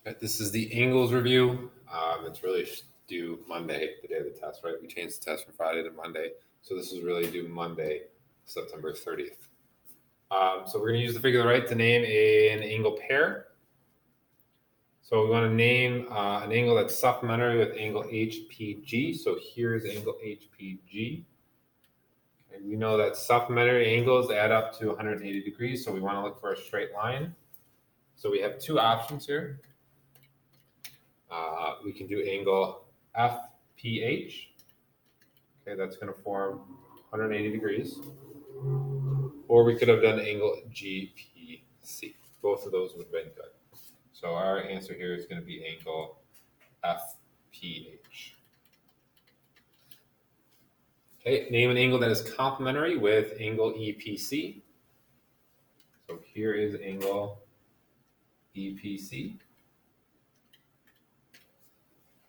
Right, this is the angles review. It's really due Monday, the day of the test, right? We changed the test from Friday to Monday. So this is really due Monday, September 30th. So we're going to use the figure of the right to name an angle pair. So we want to name an angle that's supplementary with angle HPG. So here's angle HPG. And we know that supplementary angles add up to 180 degrees. So we want to look for a straight line. So we have two options here. We can do angle FPH. Okay, that's going to form 180 degrees. Or we could have done angle GPC. Both of those would have been good. So our answer here is going to be angle FPH. Okay, name an angle that is complementary with angle EPC. So here is angle EPC.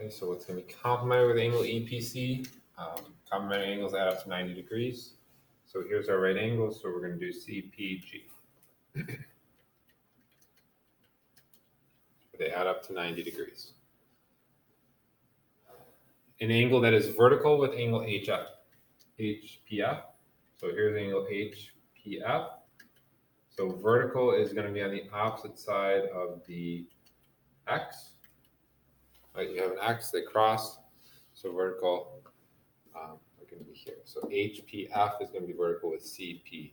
Okay, so what's going to be complementary with angle EPC? Complementary angles add up to 90 degrees. So here's our right angle, so we're going to do CPG. They add up to 90 degrees. An angle that is vertical with angle HPF. So here's angle HPF. So vertical is going to be on the opposite side of the X. Right, you have an X, they cross. So vertical are going to be here. So HPF is going to be vertical with CPG.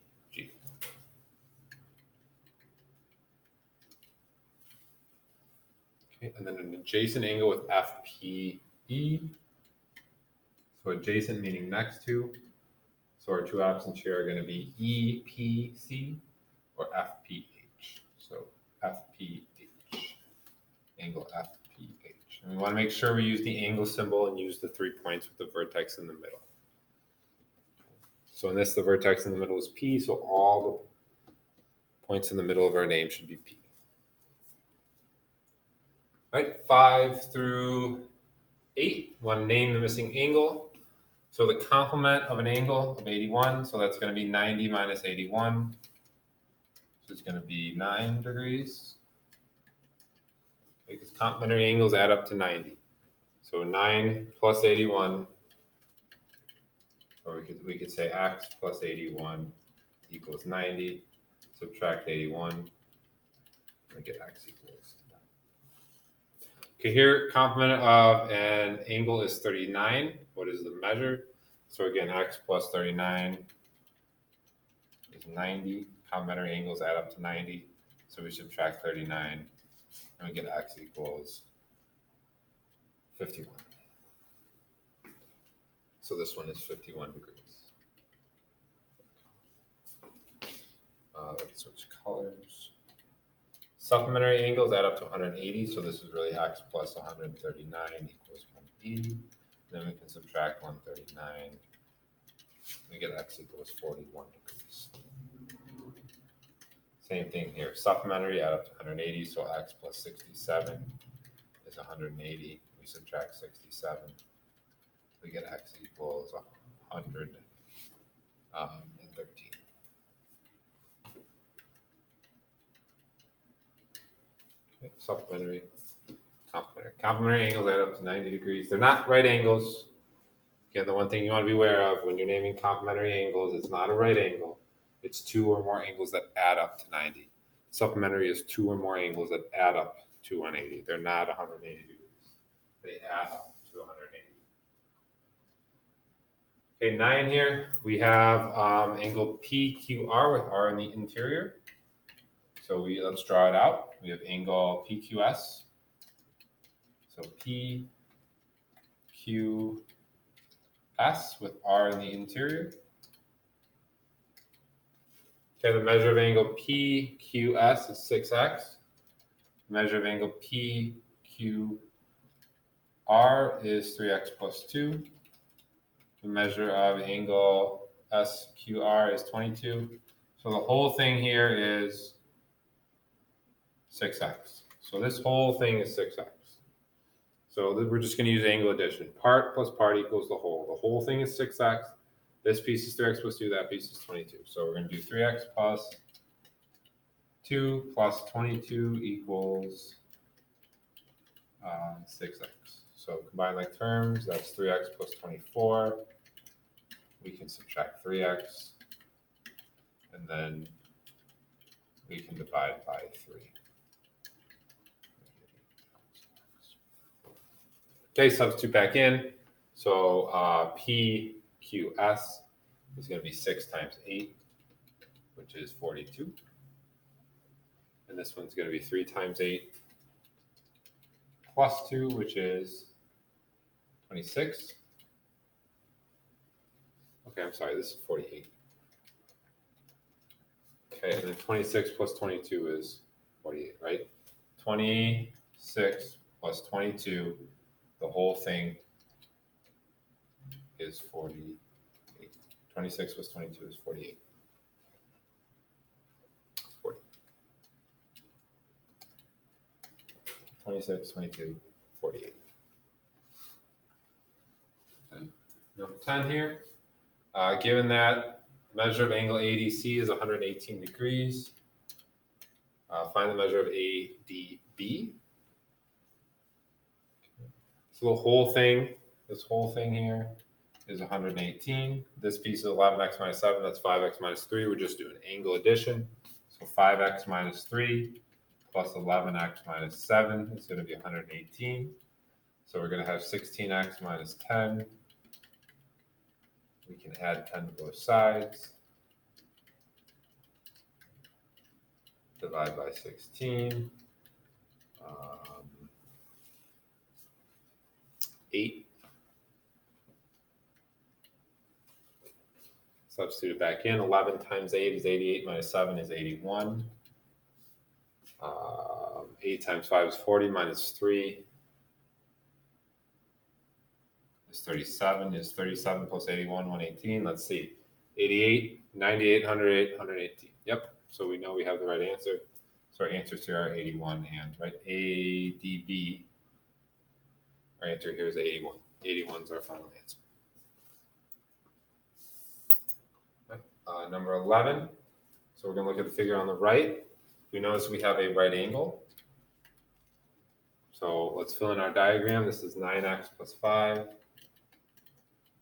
Okay, and then an adjacent angle with FPE. So adjacent meaning next to. So our two options here are going to be EPC or FPH. So FPH, angle FPH. And we want to make sure we use the angle symbol and use the 3 points with the vertex in the middle. So in this, the vertex in the middle is P, so all the points in the middle of our name should be P. All right, 5 through 8, we want to name the missing angle. So the complement of an angle of 81, so that's going to be 90 minus 81. So it's going to be 9 degrees. Because complementary angles add up to 90. So 9 plus 81, or we could say x plus 81 equals 90. Subtract 81, and get x equals. Okay, here complement of an angle is 39. What is the measure? So again, x plus 39 is 90. Complementary angles add up to 90. So we subtract 39 and we get x equals 51. So this one is 51 degrees. Let's switch colors. Supplementary angles add up to 180. So this is really x plus 139 equals 180. Then we can subtract 139. We get x equals 41 degrees. Same thing here. Supplementary add up to 180. So x plus 67 is 180. We subtract 67. We get x equals 113. Okay, supplementary, complementary. Complementary angles add up to 90 degrees. They're not right angles. Again, the one thing you want to be aware of when you're naming complementary angles, it's not a right angle. It's two or more angles that add up to 90. Supplementary is two or more angles that add up to 180. They're not 180 degrees. They add up to 180. Okay, 9 here, we have angle PQR with R in the interior. So let's draw it out. We have angle PQS. So PQS with R in the interior. Okay, the measure of angle PQS is 6x. The measure of angle PQR is 3x plus 2. The measure of angle SQR is 22. So the whole thing here is 6x. So this whole thing is 6x. So we're just going to use angle addition. Part plus part equals the whole. The whole thing is 6x. This piece is 3x plus 2. That piece is 22. So we're going to do 3x plus 2 plus 22 equals 6x. So combine like terms, that's 3x plus 24. We can subtract 3x, and then we can divide by 3. Okay, substitute back in. So PQS is going to be 6 times 8, which is 42. And this one's going to be 3 times 8 plus 2, which is 26. Okay, I'm sorry, this is 48. Okay, and then 26 plus 22 is 48, right? 26 plus 22, the whole thing is 48. 26 plus 22 is 48. 40. 26, 22, 48. Okay. Number 10 here. Given that measure of angle ADC is 118 degrees, find the measure of ADB. So the whole thing, this whole thing here is 118. This piece is 11x minus 7, that's 5x minus 3. We're just doing angle addition. So 5x minus 3 plus 11x minus 7 is going to be 118. So we're going to have 16x minus 10. We can add 10 to both sides. Divide by 16. 8. Substitute it back in. 11 times 8 is 88 minus 7 is 81. 8 times 5 is 40 minus 3 is 37. Is 37 plus 81, 118. Let's see. 88, 98, 108, 118. Yep. So we know we have the right answer. So our answers here are 81 and right. ADB. Our answer here is 81. 81 is our final answer. Number 11. So we're going to look at the figure on the right. We notice we have a right angle. So let's fill in our diagram. This is 9x plus 5.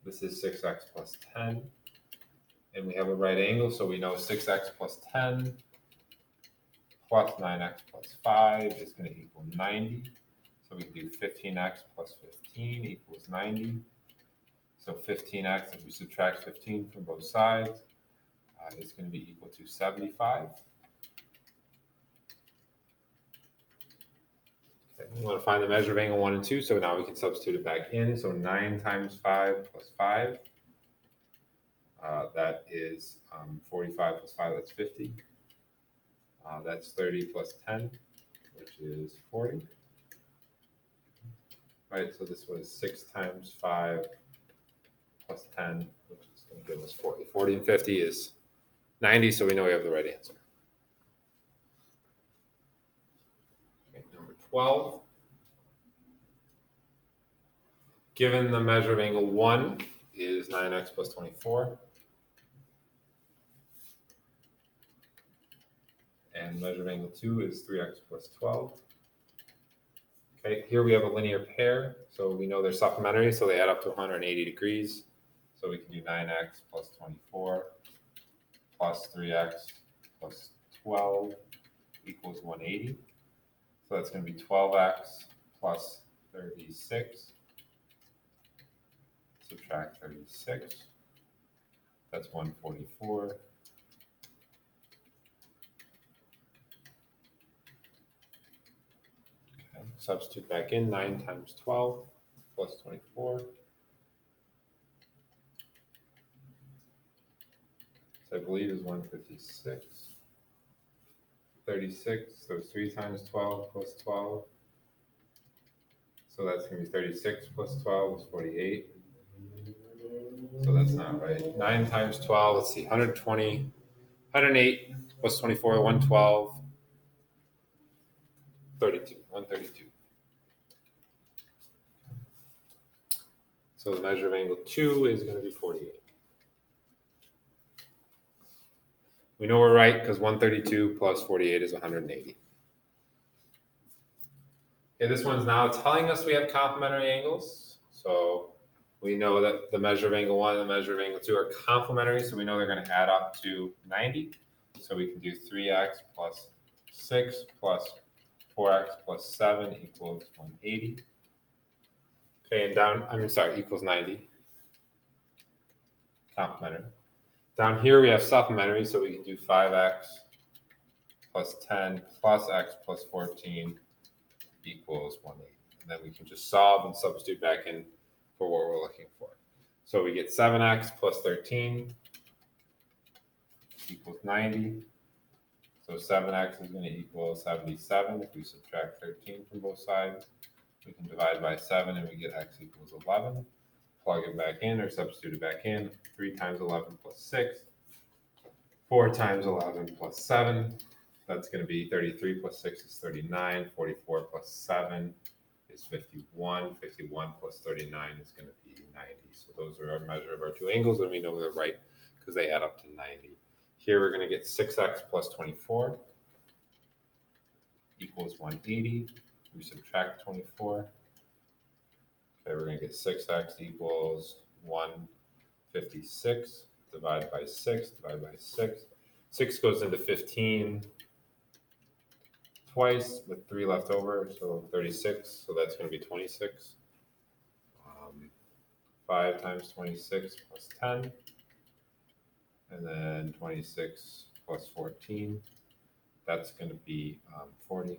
This is 6x plus 10. And we have a right angle, so we know 6x plus 10 plus 9x plus 5 is going to equal 90. So we can do 15x plus 15 equals 90. So 15x, if we subtract 15 from both sides, is going to be equal to 75. Okay, we want to find the measure of angle 1 and 2, so now we can substitute it back in. So 9 times 5 plus 5, that is 45 plus 5, that's 50. That's 30 plus 10, which is 40. Right, so this was 6 times 5 plus 10, which is going to give us 40. 40 and 50 is 90, so we know we have the right answer. Okay, number 12. Given the measure of angle 1 is 9x plus 24. And measure of angle 2 is 3x plus 12. Okay, here we have a linear pair, so we know they're supplementary, so they add up to 180 degrees. So we can do 9x plus 24 plus 3x plus 12 equals 180. So that's going to be 12x plus 36. Subtract 36. That's 144. Okay, substitute back in 9 times 12 plus 24. So I believe is 156. 36, so 3 times 12 plus 12. So that's going to be 36 plus 12 is 48. So that's not right. 9 times 12, let's see, 120, 108 plus 24, 112, 32, 132. So the measure of angle 2 is going to be 48. We know we're right because 132 plus 48 is 180. Okay, this one's now telling us we have complementary angles. So we know that the measure of angle 1 and the measure of angle 2 are complementary, so we know they're going to add up to 90. So we can do 3x plus 6 plus 4x plus 7 equals 180. Okay, and down, equals 90. Complementary. Down here we have supplementary, so we can do 5x plus 10 plus x plus 14 equals 180. And then we can just solve and substitute back in for what we're looking for. So we get 7x plus 13 equals 90. So 7x is going to equal 77. If we subtract 13 from both sides, we can divide by 7 and we get x equals 11. Plug it back in or substitute it back in. 3 times 11 plus 6. 4 times 11 plus 7. That's going to be 33 plus 6 is 39. 44 plus 7 is 51. 51 plus 39 is going to be 90. So those are our measure of our two angles, and we know they're right because they add up to 90. Here we're going to get 6x plus 24 equals 180. We subtract 24. Okay, we're going to get 6x equals 156. Divide by 6, divide by 6. 6 goes into 15 twice with 3 left over, so 36. So that's going to be 26. 5 times 26 plus 10. And then 26 plus 14. That's going to be 40.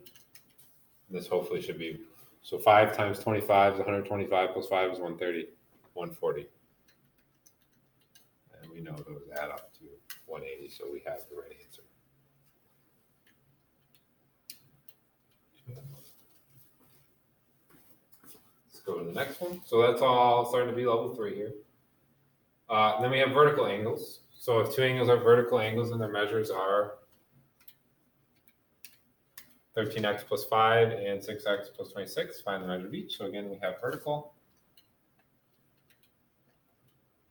This hopefully should be, so 5 times 25 is 125 plus 5 is 130, 140. And we know those add up to 180, so we have the right answer. Let's go to the next one. So that's all starting to be level 3 here. Then we have vertical angles. So if two angles are vertical angles and their measures are 13x plus 5 and 6x plus 26, find the measure of each. So again, we have vertical.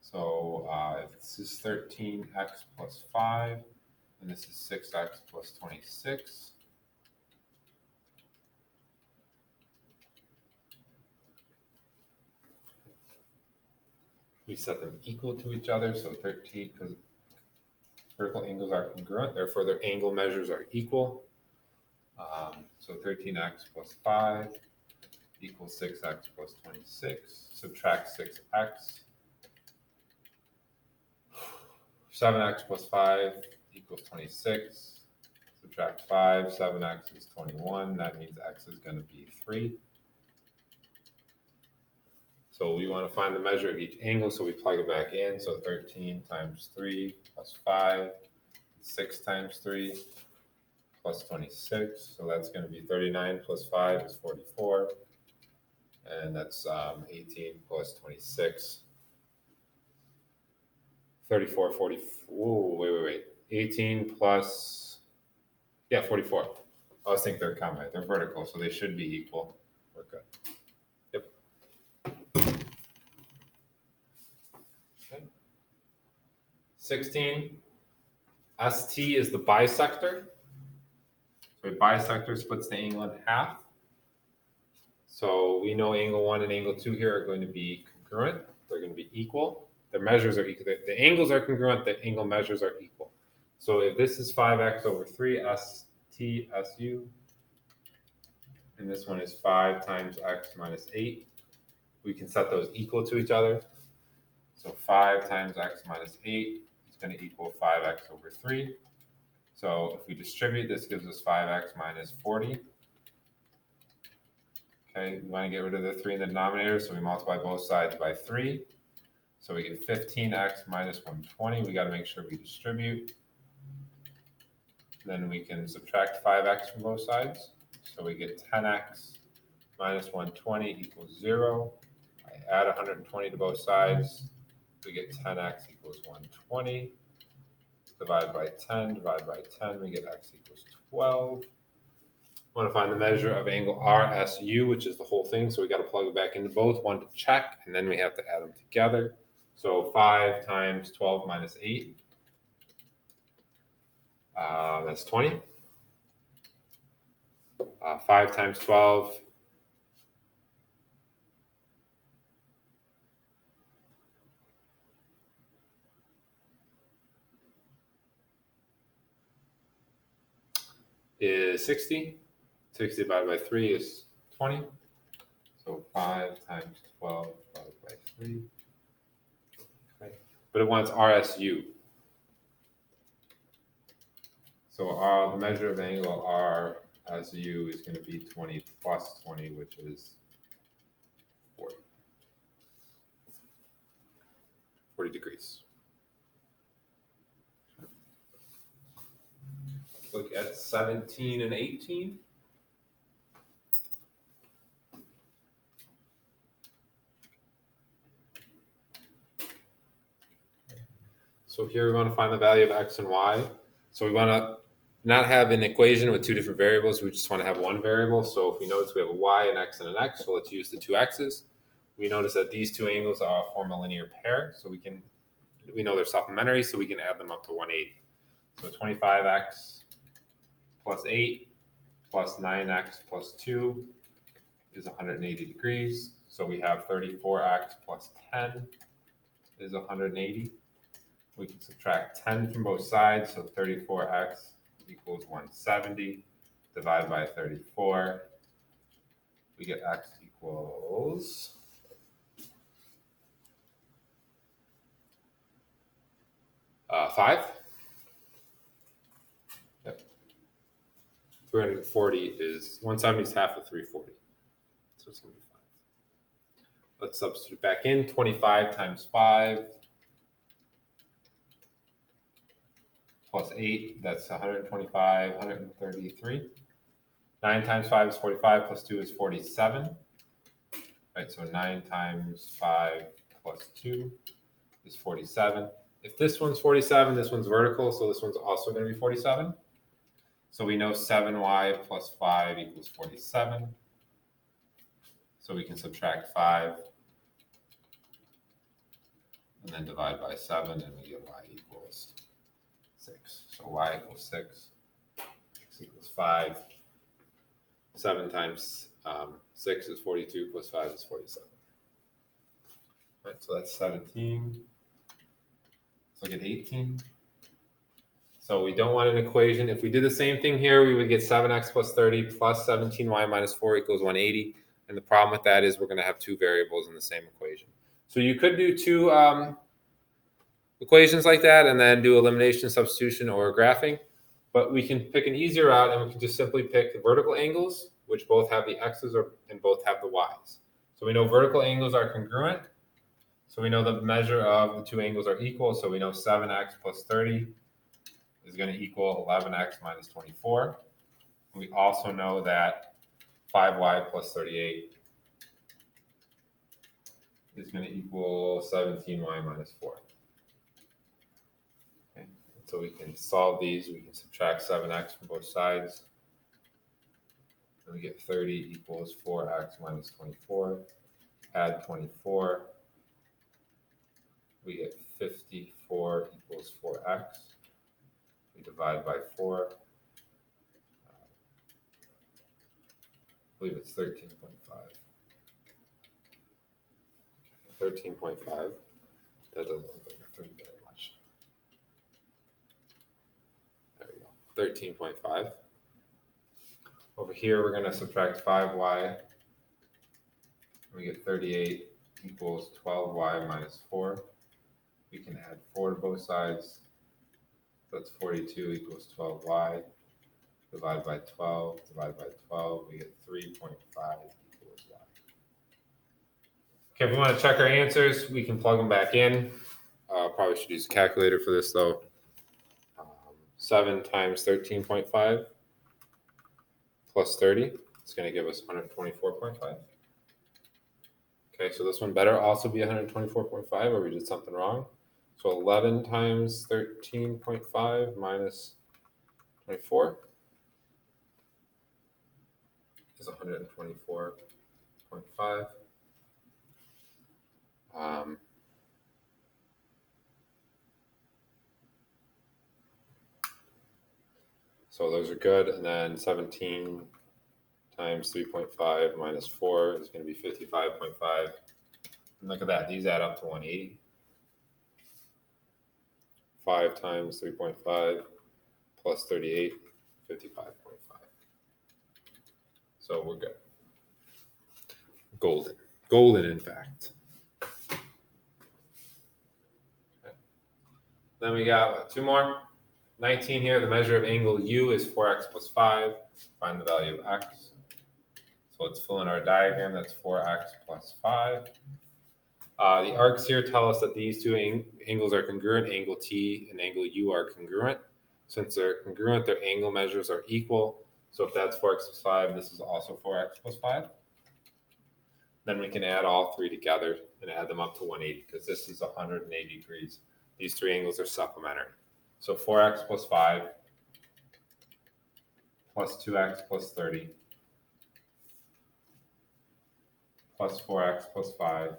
So if this is 13x plus 5, and this is 6x plus 26. We set them equal to each other, so 13, because vertical angles are congruent, therefore their angle measures are equal. So 13x plus 5 equals 6x plus 26. Subtract 6x. 7x plus 5 equals 26. Subtract 5, 7x is 21. That means x is going to be 3. So we want to find the measure of each angle, so we plug it back in. So 13 times 3 plus 5, 6 times 3 plus 26. So that's going to be 39 plus 5 is 44. And that's 18 plus 26. 34, 40. Whoa, wait. 18 plus, 44. I was thinking they're combined. They're vertical, so they should be equal. We're good. Yep. Okay. 16. ST is the bisector. So a bisector splits the angle in half. So we know angle 1 and angle 2 here are going to be congruent. They're going to be equal. Their measures are equal. The angles are congruent. The angle measures are equal. So if this is 5x over 3, ST, SU, and this one is 5 times x minus 8, we can set those equal to each other. So 5 times x minus 8 is going to equal 5x over 3. So if we distribute, this gives us 5x minus 40. Okay, we want to get rid of the 3 in the denominator, so we multiply both sides by 3. So we get 15x minus 120. We got to make sure we distribute. Then we can subtract 5x from both sides. So we get 10x minus 120 equals 0. I add 120 to both sides. We get 10x equals 120. Divide by 10, divide by 10, we get x equals 12. I want to find the measure of angle RSU, which is the whole thing. So we got to plug it back into both, one to check, and then we have to add them together. So 5 times 12 minus 8, that's 20. 5 times 12 is 60. 60 divided by 3 is 20. So 5 times 12 divided by 3. Okay. But it wants RSU. So the measure of angle RSU is going to be 20 plus 20, which is 40. 40 degrees. Look at 17 and 18. So here we want to find the value of x and y. So we want to not have an equation with two different variables. We just want to have one variable. So if we notice we have a y, an x, and an x, so let's use the two x's. We notice that these two angles form a linear pair. So we know they're supplementary, so we can add them up to 180. So 25x plus 8 plus 9x plus 2 is 180 degrees. So we have 34x plus 10 is 180. We can subtract 10 from both sides, so 34x equals 170. Divide by 34. We get x equals 5. Yep. 340 is 170 is half of 340. So it's going to be 5. Let's substitute back in. 25 times 5 plus 8, that's 125, 133. 9 times 5 is 45, plus 2 is 47. Right, so 9 times 5 plus 2 is 47. If this one's 47, this one's vertical, so this one's also going to be 47. So we know 7y plus 5 equals 47. So we can subtract 5 and then divide by 7, and we get y equals 6. So y equals 6. X equals 5. 7 times 6 is 42, plus 5 is 47. Right, so that's 17. Let's look at 18. So we don't want an equation. If we did the same thing here, we would get 7x plus 30 plus 17y minus 4 equals 180. And the problem with that is we're going to have two variables in the same equation. So you could do two equations like that and then do elimination, substitution, or graphing. But we can pick an easier route, and we can just simply pick the vertical angles, which both have the x's and both have the y's. So we know vertical angles are congruent. So we know the measure of the two angles are equal. So we know 7x plus 30 is going to equal 11x minus 24. We also know that 5y plus 38 is going to equal 17y minus 4. Okay. So we can solve these. We can subtract 7x from both sides. And we get 30 equals 4x minus 24. Add 24. We get 54 equals 4x. We divide by 4. I believe it's 13.5. 13.5. That doesn't look like a 3 very much. There we go. 13.5. Over here, we're going to subtract 5y. We get 38 equals 12y minus 4. We can add 4 to both sides. That's 42 equals 12y. Divide by 12. Divide by 12. We get 3.5 equals y. Okay, if we want to check our answers, we can plug them back in. Probably should use a calculator for this, though. 7 times 13.5 plus 30. It's going to give us 124.5. Okay, so this one better also be 124.5, or we did something wrong. So 11 times 13.5 minus 24 is 124.5. So those are good. And then 17 times 3.5 minus 4 is going to be 55.5. And look at that. These add up to 180. 5 times 3.5 plus 38, 55.5. So we're good. Golden. Golden, in fact. Okay. Then we got two more. 19 here, the measure of angle U is 4x plus 5. Find the value of x. So let's fill in our diagram. That's 4x plus 5. The arcs here tell us that these two angles are congruent. Angle T and angle U are congruent. Since they're congruent, their angle measures are equal. So if that's 4x plus 5, this is also 4x plus 5. Then we can add all three together and add them up to 180 because this is 180 degrees. These three angles are supplementary. So 4x plus 5 plus 2x plus 30 plus 4x plus 5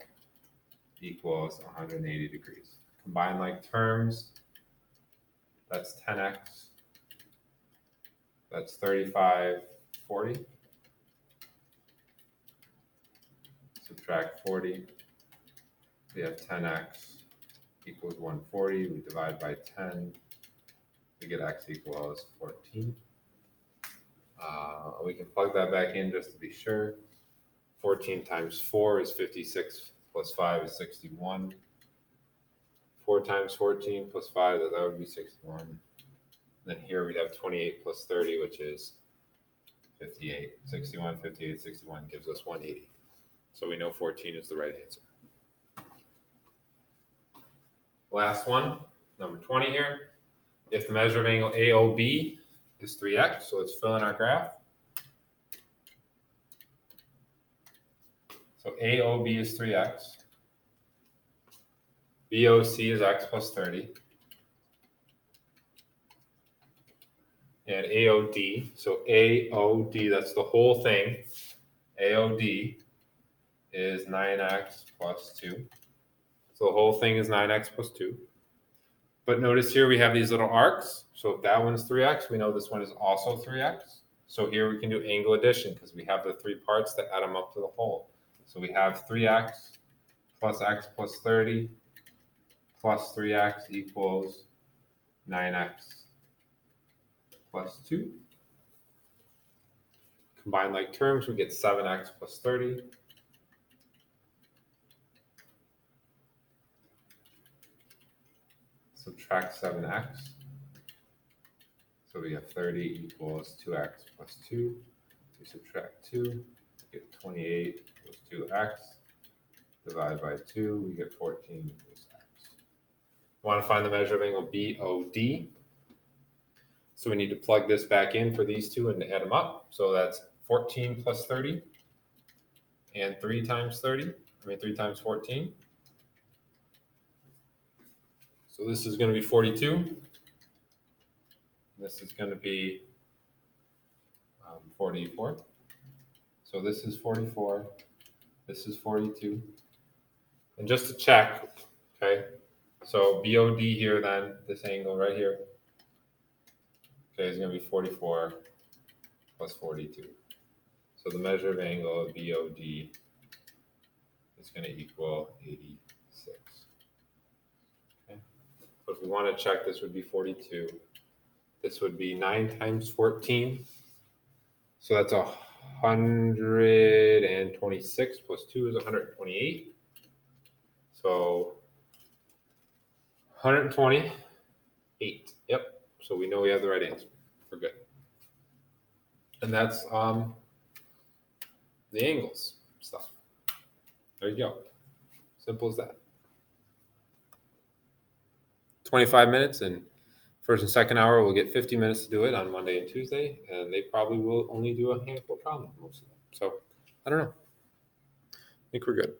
equals 180 degrees. Combine like terms, that's 10x, that's 35, 40. Subtract 40, we have 10x equals 140. We divide by 10, we get x equals 14. We can plug that back in just to be sure. 14 times 4 is 56, plus 5 is 61. 4 times 14 plus 5, that would be 61. And then here we'd have 28 plus 30, which is 58. 61, 58, 61 gives us 180. So we know 14 is the right answer. Last one, number 20 here. If the measure of angle AOB is 3x, so let's fill in our graph. So AOB is 3x. BOC is x plus 30. And AOD, so AOD, that's the whole thing. AOD is 9x plus 2. So the whole thing is 9x plus 2. But notice here we have these little arcs. So if that one's 3x, we know this one is also 3x. So here we can do angle addition because we have the three parts that add them up to the whole. So we have 3x plus x plus 30 plus 3x equals 9x plus 2. Combine like terms, we get 7x plus 30. Subtract 7x. So we have 30 equals 2x plus 2. We subtract 2, we get 28 equals 2x. Divide by 2, we get 14 equals x. We want to find the measure of angle BOD. So we need to plug this back in for these two and add them up. So that's 14 plus 30 and 3 times 30. 3 times 14. So this is going to be 42. This is going to be 44. So this is 44. This is 42. And just to check, okay, so BOD here then, this angle right here, okay, is going to be 44 plus 42. So the measure of angle of BOD is going to equal 86. Okay. But if we want to check, this would be 42. This would be 9 times 14. So that's 126 plus 2 is 128. So 128. Yep. So we know we have the right answer. We're good. And that's the angles stuff. There you go. Simple as that. 25 minutes, and first and second hour we'll get 50 minutes to do it on Monday and Tuesday, and they probably will only do a handful of problems, most of them. So I don't know. I think we're good.